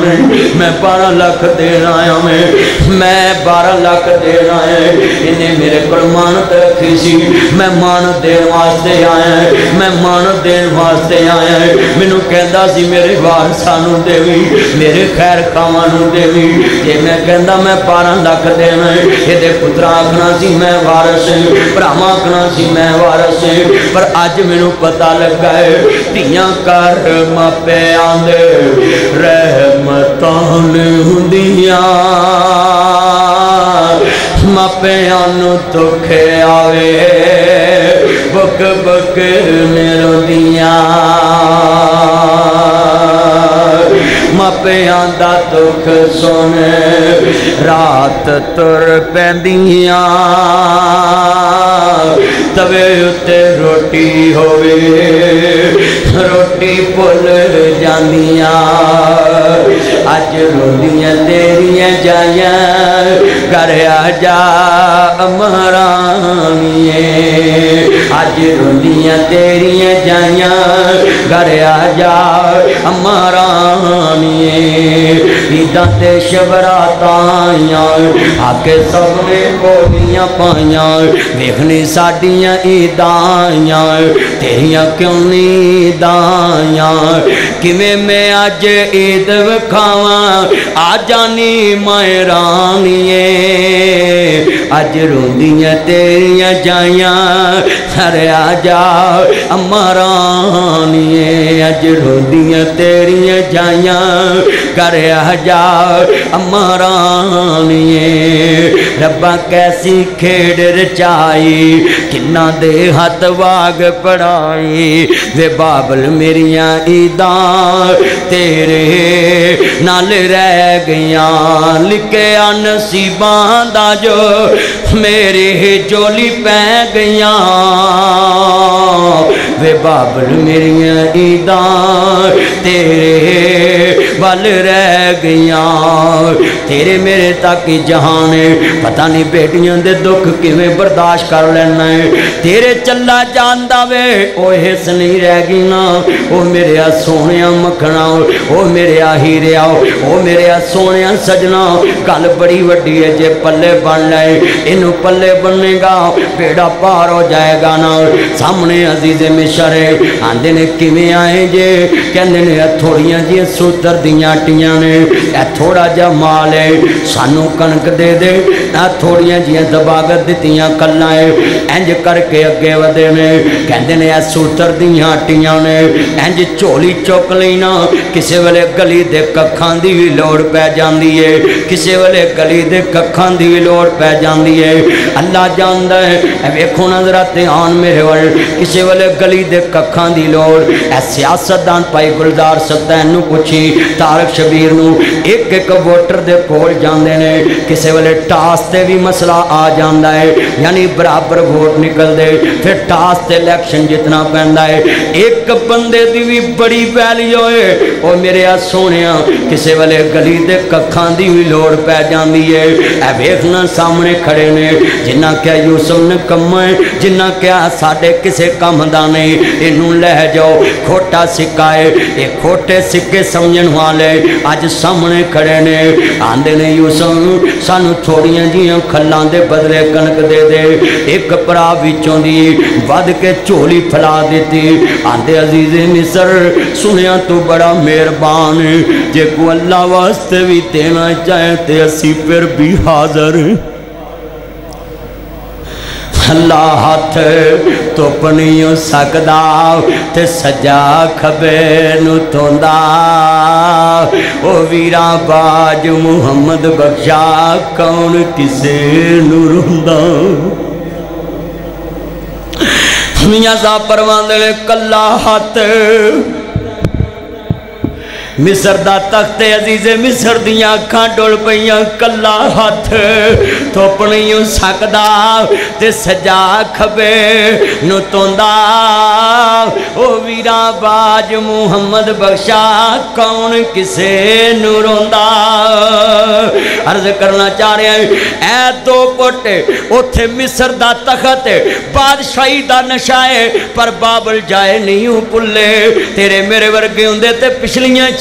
میں 12 لاکھ دینا آیا میں 12 لاکھ دے دینا ہے انہیں میرے کو مانت رکھی سی میں مانت دین واسطے آیا میں مانت دین واسطے آیا مینوں کہندا سی میرے وارثانوں دیوی میرے خیر خواہاں دیوی جے میں کہندا میں 12 لاکھ دینا ہے یہ پترا آکھنا سی میں وارث بھراواں آکھنا سی میں وارث پر اج مینوں پتہ لگا ہے دھیاں کر ماپیاں دے رحمتاں ہوندیاں ماپیاں نوں دکھ آوے بک بک روندیاں ماپیاں دا دکھ سن رات تر پیندیاں توے اتے روٹی ہوئے روٹی بھول جاندیاں اج روندیاں تیریاں جائیاں گھر آ جا مہرانیے اج روندیاں تیریاں جائیاں گھر آ جا مہرانیے عیداں تے شبراتاں آئیاں آ کے سب نے بولیاں پائیاں ویکھنی ساڈیاں عیداں آئیاں تیریاں کیوں نہیں عیداں کیویں میں اج عید وکھاواں آ جانی میں رانیے اج روندیاں تیریاں جائیاں گھر آ جا اماں رانیے اج روندیاں تیریاں جائیاں گھر آ جا اماں رانیے ربا کیسی کھیڑ رچائی کنہ دے ہاتھ واگ پڑھائی وے بابل میریاں عیداں تیرے نال رہ گیاں لکھیا نصیباں دا جو میرے جولی پہ گیاں وے بابل میریاں عیداں تیرے ول رہ گیاں تیرے میرے تاکہ جہان پتہ نہیں بیٹیاں دے دکھ کیویں برداشت کر لینا ہے تیرے چلا جاندا وے او حس نہیں رہ گی نا او میرے سونیا مکھنا او میرے ہیریا او میرے سونیا سجنا گل بڑی وڈی ہے جے پلے بن لے اینو پلے بننے گا بیڑا پار ہو جائے گا نا سامنے عزیز مصر آندے نے کیویں آئے جے کہندے نے تھوڑیاں جی سوتر دیاں ٹیاں نے اے تھوڑا جا مال ہے سانو کنک دے دے اے تھوڑیاں جی دباغت دتیاں کلاں انج کر کے اگے ودے نے کہندے نے اے سوتر دیاں ٹیاں نے انج چولی چک لینا کسے ویلے گلی دے ککھاں دی وی لوڑ پہ جاندی ہے کسے ویلے گلی دے ککھاں دی وی لوڑ پہ جاندی ہے اللہ جاندا ہے اے ویکھو نا ذرا دھیان میرے ول کسے ویلے گلی دے ککھاں دی لوڑ اے سیاستدان پائی گلزار سدین نو پوچھی طارق شبیر نو ایک ایک ووٹر دے کول جاندے نے کسے ویلے ٹاس تے بھی مسئلہ آ جاندا ہے یعنی برابر ووٹ نکل دے پھر ٹاس تے الیکشن جتنا پیندا ہے ایک بندے دی بھی بڑی ویلیو ہے او میرے سونیا کسے ویلے گلی دے ککھاں دی بھی لوڑ پہ جاندی ہے اے ویکھنا سامنے کھڑے نے جنہ کیا یوسف نے کم ہے جنہ کیا ساڈے کسے کم دا نہیں اینوں لے جاؤ کھوٹا سکا ہے اے کھوٹے سکے سمجھن والے اج سامنے کھڑے نے آندے نے یوسف سانو تھوڑیاں جیاں کھلاں دے بدلے کنک دے دے ایک پرا وچوں دی ود کے چولی پھلا دیتی آندے عزیز مصر سنیا تو بڑا مہربان جے کو اللہ واسطے بھی دینا چاہے تے اسی پھر بھی حاضر اللہ ہاتھ تو پنیوں سکدا تے سجا کھبے نو توندا او ویراں باج محمد بخشا کون کسے نو روندا میاں صاحب پرواندے نے کلا ہاتھ مصر دا تخت عزیز مصر دیاں اکھاں ڈول پئیاں کلا ہاتھ تھوپ نہیں سکدا تے سجا کھبے نو توندا او ویراں باج محمد بخشا کون کسے نو روندا عرض کرنا چاہ رہے ہیں اے دو پوٹے اوتھے مصر دا تخت بادشاہی دا نشا ہے پر بابل جائے نہیں پلے تیرے میرے ورگے ہوندے تے پچھلیاں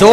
2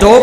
2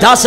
10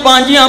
5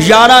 11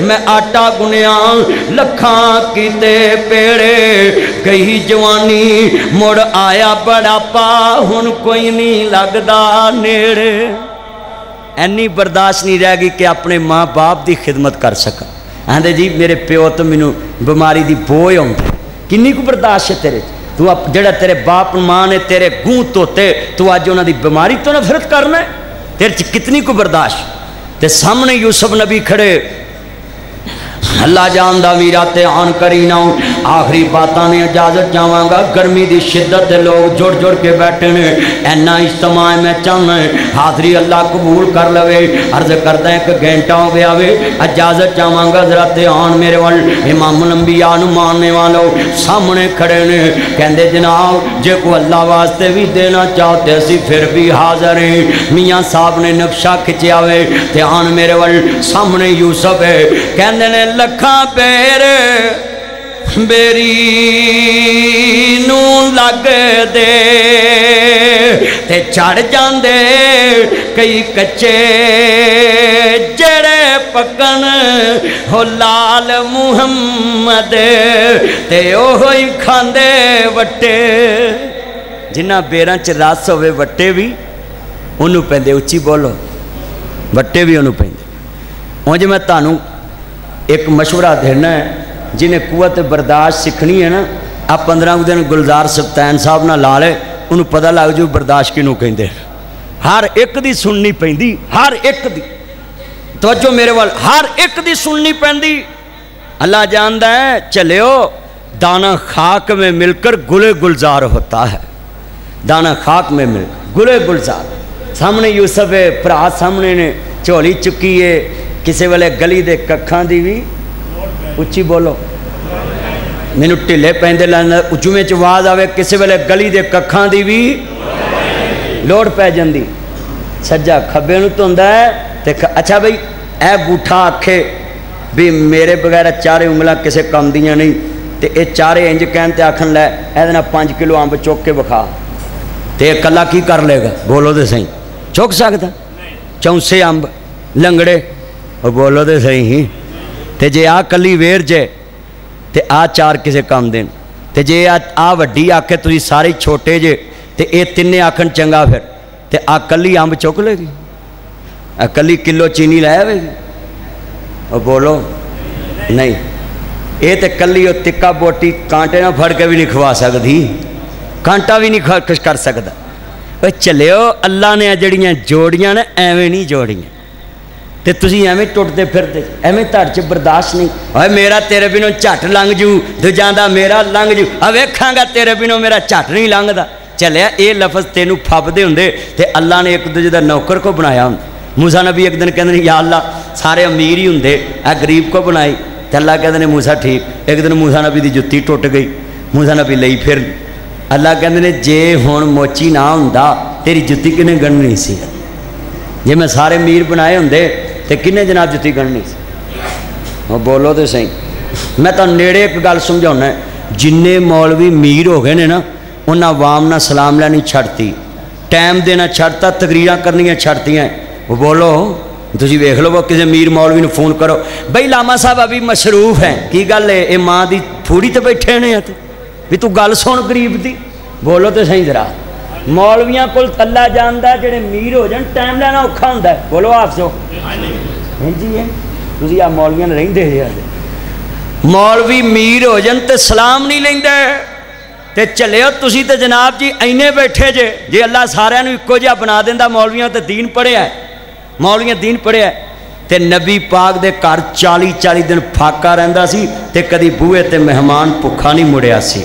میں آٹا گنیا لکھاں کیتے پیڑے گئی جوانی مڑ آیا بڑھاپا ہن کوئی نہیں لگدا نیڑے اینی برداشت نہیں رہ گئی کہ اپنے ماں باپ دی خدمت کر سکا آندے جی میرے پیو تو مینوں بیماری دی بوئے آؤندی کنی کو برداشت ہے تیرے تو اب جڑا تیرے باپ ماں نے تیرے گوں توتے تو آج انہاں دی بیماری تو نفرت کرنا ہے تیرے چ کتنی کو برداشت تے سامنے یوسف نبی کھڑے اللہ جاندہ میرات آن کری ناؤں آخری باتاں نے اجازت جاواں گا گرمی دی شدت دے لوگ جڑ جڑ کے بیٹھے نے اینا اجتماع میں چاہنا ہے حاضری اللہ قبول کر لوے عرض کرتا ہے کہ گھنٹہ ہو گیا وے اجازت جاواں گا حضرت آن میرے وال امام الانبیاء نو ماننے والو سامنے کھڑے نے کہندے جناب جے کو اللہ واسطے بھی دینا چاہتے اسی پھر بھی حاضر ہیں میاں صاحب نے نقشہ کھچیا وے تے آن میرے وال سامنے یوسف ہے کہندے نے لکھاں پیر بیری نو لگ دے تے چڑھ جاندے کئی کچے جڑے پکن ہو لال محمد تے اوہی کھاندے وٹے جنہ بیراں چ رس ہوئے وٹے بھی انہوں پیندے اچھی بولو وٹے بھی انہوں پیندے اونج میں تانوں ایک مشورہ دینا ہے جنہیں قوت برداشت سکھنی ہے نا آپ 15 دن گلزار سبتین صاحب نہ لا لے انہوں پتہ لگ جو برداشت کنوں کہیں دے ہر ایک دی سننی پیندی ہر ایک دی توجہ میرے وال ہر ایک دی سننی پیندی اللہ جاندہ ہے چلیو دانا خاک میں مل کر گلے گلزار ہوتا ہے دانا خاک میں مل کر گلے گلزار سامنے یوسف پرا سامنے نے چولی چکی ہے کسی والے گلی دے ککھاں دی بھی اچھی بولو میں نو ٹلے پہندے لانا اچھویں چواز آوے کسی والے گلی دے ککھاں دی بھی لوڑ پہ جندی سجا کھبے نو تو اندہ ہے اچھا بھئی اے بوٹھا آکھے بھی میرے بغیر چارے انگلہ کسے کم دیاں نہیں تے اے چارے انج کہنتے آکھن لے اے دینا 5 کلو آمب چوک کے بکھا تے ایک اللہ کی کر لے گا بولو دے صحیح چوک سکتا 4 آمب لنگڑے اور بولو دے صحیح ہی تے جے آ کلی ویر جے تے آ 4 کسے کام دین تے جے آ وڈی آکھے تجھی ساری چھوٹے جے تے اے 3 آکھن چنگا پھر تے آ کلی آمب چوک لے گی آ کلی کلو چینی لائے ہوئے گی اور بولو نہیں اے تے کلی اور تکا بوٹی کانٹے نہ پھڑ کے بھی نہیں کھوا سکتی کانٹا بھی نہیں کر سکتا چلیو اللہ نے جڑیاں جوڑیاں نے ایویں نہیں جوڑیاں تے تسی ایویں ٹوٹتے پھرتے ایویں تڑ چ برداشت نہیں اوے میرا تیرے بنوں جھٹ لنگ جو دجاں میرا لنگ جو ویکھاں گا تیرے بنوں میرا جھٹ نہیں لنگدا چلیا اے لفظ تینوں پھبدے ہوندے تے اللہ نے ایک دوجے دا نوکر کو بنایا ہوندا موسیٰ نبی ایک دن کہندے یا اللہ سارے امیر ہی ہوندے اے غریب کو بنائی تے اللہ کہندے نے موسیٰ ٹھیک ایک دن موسیٰ نبی دی جُتی ٹوٹ گئی موسیٰ نبی لئی پھر اللہ کہندے نے جے ہن موچی نہ ہوندا تیری جُتی کنے گننی سی جے میں سارے امیر بنائے ہوندے تے کنے جناب جُتی گننی سی وہ بولو تے صحیح میں تو نیڑے ایک گل سمجھاؤنا ہے جننے مولوی میر ہو گئے نے نا انہاں عوام نہ سلام لینی چھڑتی ٹائم دینا چھڑتا تقریراں کرنیاں چھڑتی ہیں وہ بولو تسی ویکھ لو وہ کسی میر مولوی نے فون کرو بھئی لاما صاحب ابھی مصروف ہیں کی گل ہے اے ماں دی پھوڑی تے بیٹھے نے بھی تو گل سن غریب دی بولو تے صحیح ذرا مولویاں کول اللہ جاندا ہے جڑے میر ہو جان ٹائم لینا اوکھا ہوندا ہے بولو حافظو ہاں جی تسی آ مولویاں رہندے جے مولوی میر ہو جان تے سلام نہیں لیندے تے چلیو تسی تے جناب جی اینے بیٹھے جے جے اللہ سارے نو اکو جہا بنا دیندا مولویاں تے دین پڑھیا ہے مولویاں دین پڑھیا ہے تے نبی پاک دے گھر 40 دن پھاکا رہندا سی تے کدی بوئے تے مہمان بھکھا نہیں مڑیا سی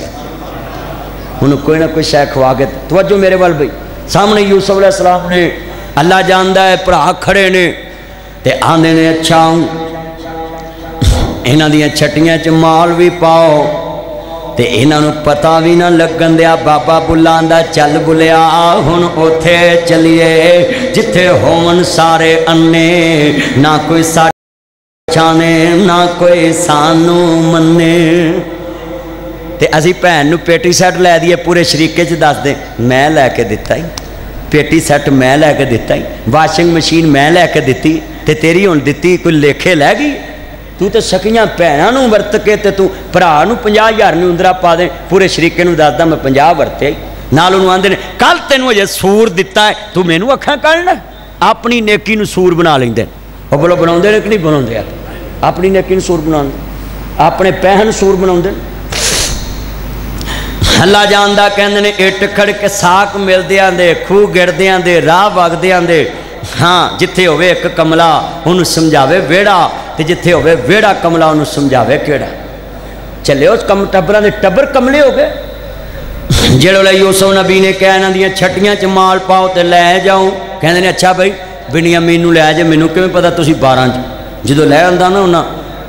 انہوں کوئی نہ کوئی شے کھوا کے توجہ میرے وال بھئی سامنے یوسف علیہ السلام نے اللہ جاندا ہے بھرا کھڑے نے تے آندے نے اچھا انہاں دیاں چھٹیاں چ مال بھی پاؤ تے انہاں نوں پتہ بھی نہ لگن دیا بابا بلاندا چل بلیا ہن اوتھے چلیے جتھے ہون سارے انے نہ کوئی ساچانے نہ کوئی سانو منے تے اسی بھن نوں پیٹی سیٹ لے دیے پورے شریقے چ دس دیں میں لے کے دتا ہی پیٹی سیٹ میں لے کے دتا ہی واشنگ مشین میں لے کے دتی تے تیری ہن دتی کوئی لیکھے لے گئی تو تے سکیاں بھیناں نوں ورت کے تے تو بھرا نوں 50,000 نوندرا پا دے پورے شریکے نوں دسدا میں 50 ورتے نال انہوں آندے نے کل تینوں اجے سور دتا ہے تو مینوں اکھاں کڈنا اپنی نیکی نوں سور بنا لیندے او بولو بناوندے نے کہ نہیں بناوندے اپنی نیکی نوں سور بناوندے اپنے پہن سور بناوندے اللہ جاندا کہندے نے اٹ کھڑ کے ساک ملدیاں دے خوہ گردیاں دے راہ وگدیاں دے ہاں جتھے ہوئے ایک کملا انہوں سمجھاوے ویڑا تے جتھے ہوئے ویڑا کملا انہوں سمجھاوے کیڑا چلے اس ٹبراں دے ٹبر کملے ہو گئے جڑے یوسف نبی نے کہا انہاں دیاں چھٹیاں چ مال پاؤ تے لے جاؤ کہندے نے اچھا بھائی بنیامین نوں لے جے مینوں کیویں پتہ تسی 12 چ جدوں لے آندا نا انہاں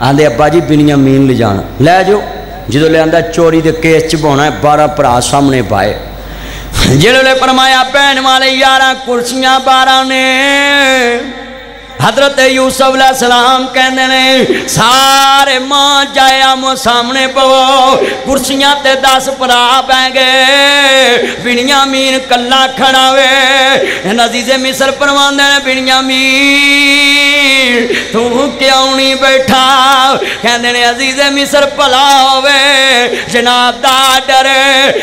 آندے ابا جی بنیامین لے جانا لے جو جدوں لے آندا چوری دے کیس چ بونا 12 بھرا سامنے پائے جڑے فرمایا بہن والے 11 کرسیاں 12 نے حضرت یوسف علیہ السلام کہندے نے سارے ماں جایا مو سامنے پو کرسیاں تے 10 بھرا بہ گئے بنیامین کلا کھڑا وے عزیز مصر فرماندے نے بنیامین تو کیوں نہیں بیٹھا کہندے نے عزیز مصر بھلا ہوے جناب دا ڈر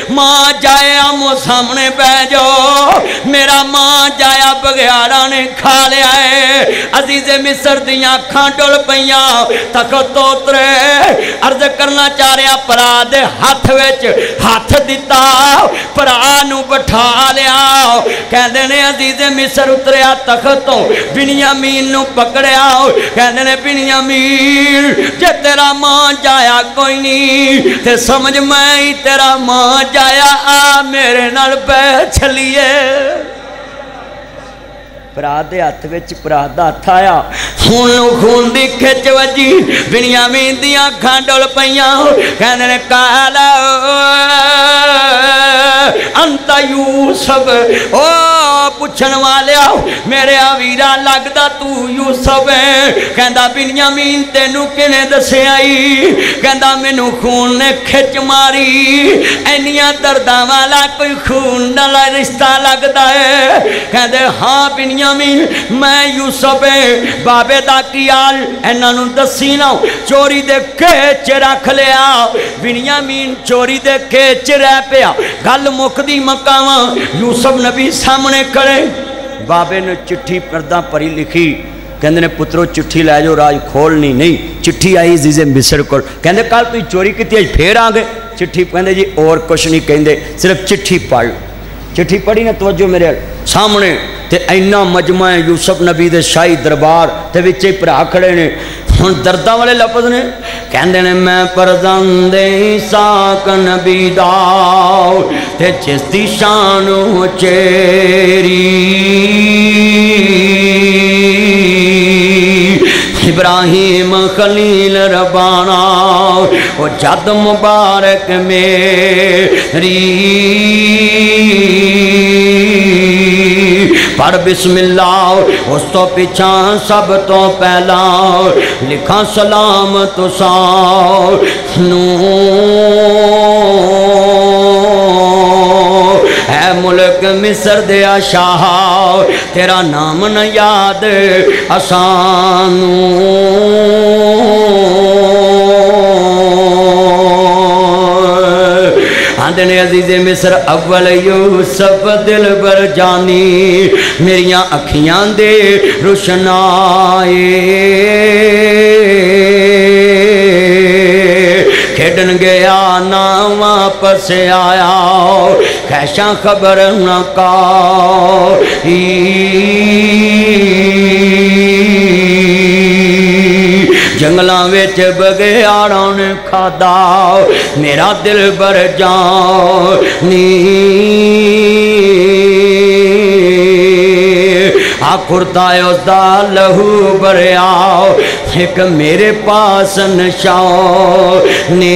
ماں جایا مو سامنے بہ جو میرا ماں جایا بگیاڑا نے کھا لیا ہے عزیز مصر دیاں کھاں ڈول پیاں تخت اترے عرض کرنا چاہ رہا پرا دے ہاتھ وچ ہاتھ دیتا پرا نو بٹھا لیا کہندے نے عزیز مصر اتریا تختوں بنیامین نو پکڑیا کہندے نے بنیامین جے تیرا ماں جایا کوئی نہیں تے سمجھ میں ہی تیرا ماں جایا آ میرے نال بیٹھ چلیے پرا دے ہاتھ وچ پرا دا ہاتھ آیا خون دی کھچ وجی بنیامین دیاں اکھاں ڈول پیاں کہندے نے کالا انت یوسف او پوچھن والیا میرے ویرا لگدا تو یوسف ہے کہندا بنیامین تینوں کنے دسے آئی کہندا مینوں خون نے کھچ ماری اینیاں درداں والا کوئی خون نالا رشتہ لگدا ہے کہندے ہاں بنیامین میں یوسف بابے دا کیال انہاں نوں دسی نہ چوری دے کیچ رکھ لیا بنیامین چوری دے کیچ رہ پیا گل مکدی مکاواں یوسف نبی سامنے کھڑے بابے نے چٹھی پردہ پری لکھی کہندے نے پترو چٹھی لے جو راج کھولنی نہیں چٹھی آئی عزیز مصر کو کہندے کل تو چوری کیتی اج پھر آ گئے چٹھی کہندے جی اور کچھ نہیں کہندے صرف چٹھی پڑھ چٹھی پڑھی نا توجہ میرے سامنے تے اینا مجمع یوسف نبی دے شاہی دربار تے وچے بھرا کھڑے نے ہن درداں والے لفظ نے کہندے نے میں فرزند اسحاق نبی دا تے جس دی شان چیری ابراہیم خلیل ربانا وہ جد مبارک میری پڑھ بسم اللہ اس تو پیچھاں سب تو پہلا لکھا سلام تو سانو اے ملک مصر دیا شاہ تیرا نام نہ یاد آسانو آندھنے عزیز مصر اول یوسف دل بر جانی میریاں اکھیاں دے روشنائے کھیڈن گیا نہ واپس آیا کیشاں خبر نہ کائی جنگلاں وچ بگیاڑاں نے کھادا میرا دل بر جانی آخرتا اس دا لہو بریا ایک میرے پاس نشانی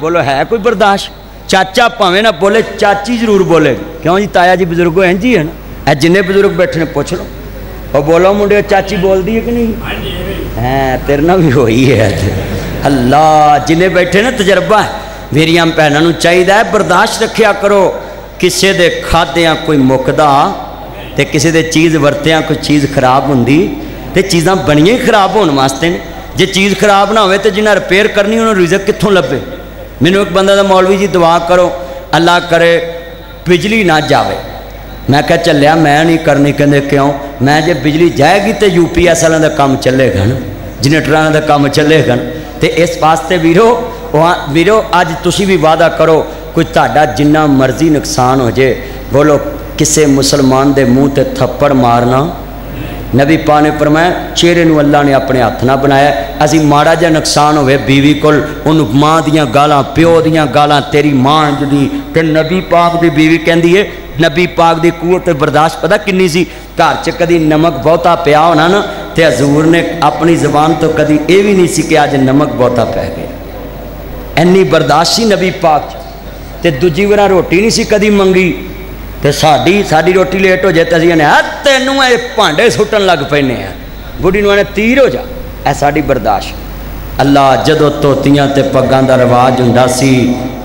بولو ہے کوئی برداشت؟ چاچا پاویں نہ بولے چاچی ضرور بولے، کیوں جی تایا جی بزرگ ہیں جی ہے نا، اے جن بزرگ بیٹھے نے پوچھ لو، اور بولو منڈے چاچی بول دی ہے کہ نہیں؟ ہاں تیرے نہ بھی ہوئی ہے اللہ، جن بیٹھے نا تجربہ ہے، میریاں بہنوں چاہیے برداشت رکھیا کرو، کسے دے کھادیاں کوئی مکدا تے کسے دے چیز ورتیاں کوئی چیز خراب ہوندی تے چیزاں بنیاں ہی خراب ہونے واسطے نے، جے چیز خراب نہ ہوئے تے جنہاں ریپیئر کرنی انہوں رزق کتھوں لبے؟ مینوں ایک بندہ دا مولوی جی دعا کرو اللہ کرے بجلی نہ جاوے، میں کہا چلیا میں نہیں کرنی، کہندے کیوں؟ میں جے بجلی جائے گی تے یو پی ایس والوں دا کام چلے گا نا، جنریٹراں دا کام چلے گا نا، تے اس واسطے ویرو اج تسی بھی وعدہ کرو کوئی تہاڈا جنہ مرضی نقصان ہو جائے، بولو کسے مسلمان دے منہ تے تھپڑ مارنا، نبی پاک نے فرمایا چہرے نو اللہ نے اپنے ہاتھ نہ بنایا، اسی ماڑا جا نقصان ہوئے بیوی کول انہوں ماں دیاں گالاں پیو دیاں گالاں تیری ماں جدی تے نبی پاک دی بیوی کہندی ہے، نبی پاک دی قوت برداشت پتہ کنی سی، گھر چ کدی نمک بہتا پیا ہونا نا تے حضور نے اپنی زبان تو کدی اے بھی نہیں سی کہ اج نمک بہتا پہ گیا، اینی برداشت سی نبی پاک تے دوجی وارا روٹی نہیں سی کدی منگی تے ساڈی روٹی لیٹ ہو جائے تے اسی نے تینوں اے بھانڈے سٹن لگ پینے ہیں، بڑھی نو نے تیر ہو جا، اے ساڈی برداشت۔ اللہ جدو توتیاں تے پگاں دا رواج ہوندا سی،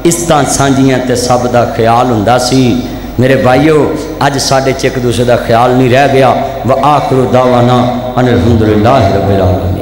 عزتاں سانجیاں تے سب دا خیال ہوندا سی، میرے بھائیو اج ساڈے چ ایک دوسرے دا خیال نہیں رہ گیا، وآخر دعوانا ان الحمدللہ رب العالمین۔